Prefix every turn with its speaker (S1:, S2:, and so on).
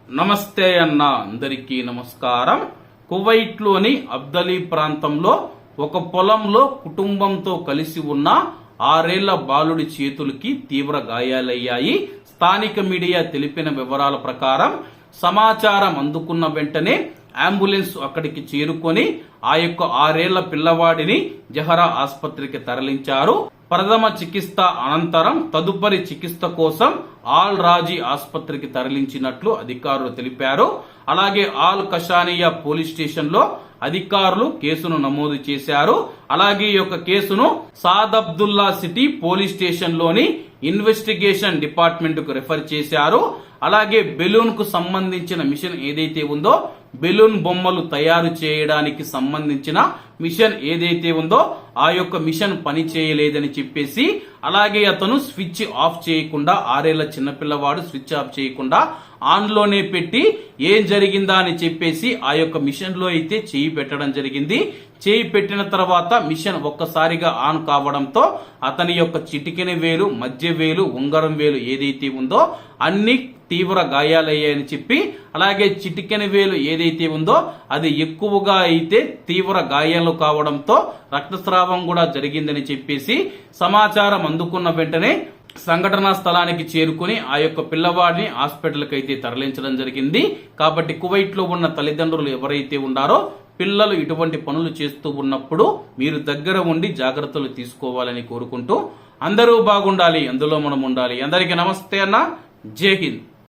S1: నమస్తే అన్న అందరికీ నమస్కారం. కువైట్లోని అబ్దలీ ప్రాంతంలో ఒక పొలంలో కుటుంబంతో కలిసి ఉన్న 6 ఏళ్ల బాలుడి చేతులకి తీవ్ర గాయాలయ్యాయి. స్థానిక మీడియా తెలిపిన వివరాల ప్రకారం సమాచారం అందుకున్న వెంటనే అంబులెన్స్ అక్కడికి చేరుకొని ఆ యొక్క 6 ఏళ్ల పిల్లవాడిని జహరా ఆసుపత్రికి తరలించారు. ప్రథమ చికిత్స అనంతరం తదుపరి చికిత్స కోసం ఆల్ రాజీ ఆసుపత్రికి తరలించినట్లు అధికారులు తెలిపారు. అలాగే ఆల్ కషానియా పోలీస్ స్టేషన్ లో అధికారులు కేసును నమోదు చేశారు. అలాగే ఈ యొక్క కేసును Saad Abdullah city police station లోని ఇన్వెస్టిగేషన్ డిపార్ట్మెంట్ కు రెఫర్ చేశారు. అలాగే బెలూన్ కు సంబంధించిన మిషన్ ఏదైతే ఉందో, బెలూన్ బొమ్మలు తయారు చేయడానికి సంబంధించిన మిషన్ ఏదైతే ఉందో ఆ యొక్క మిషన్ పని చేయలేదని చెప్పేసి, అలాగే అతను స్విచ్ ఆఫ్ చేయకుండా 6 ఏళ్ల చిన్నపిల్లవాడు స్విచ్ ఆఫ్ చేయకుండా ఆన్ లోనే పెట్టి ఏం జరిగిందా అని చెప్పేసి ఆ యొక్క మిషన్ లో అయితే చేయి పెట్టడం జరిగింది. చేయి పెట్టిన తర్వాత మిషన్ ఒక్కసారిగా ఆన్ కావడంతో అతని యొక్క చిటికెన వేలు, మధ్య వేలు, ఉంగరం వేలు ఏదైతే ఉందో అన్ని తీవ్ర గాయాలయ్యాయని చెప్పి, అలాగే చిటికెన వేలు ఏదైతే ఉందో అది ఎక్కువగా అయితే తీవ్ర గాయాలు కావడంతో రక్తస్రావం కూడా జరిగిందని చెప్పేసి సమాచారం అందుకున్న వెంటనే సంఘటనా స్థలానికి చేరుకుని ఆ యొక్క పిల్లవాడిని హాస్పిటల్ కి అయితే తరలించడం జరిగింది. కాబట్టి కువైట్ లో ఉన్న తల్లిదండ్రులు ఎవరైతే ఉన్నారో పిల్లలు ఇటువంటి పనులు చేస్తూ ఉన్నప్పుడు మీరు దగ్గర ఉండి జాగ్రత్తలు తీసుకోవాలని కోరుకుంటూ అందరూ బాగుండాలి, అందులో మనం ఉండాలి. అందరికీ నమస్తే అన్న, జై హింద్.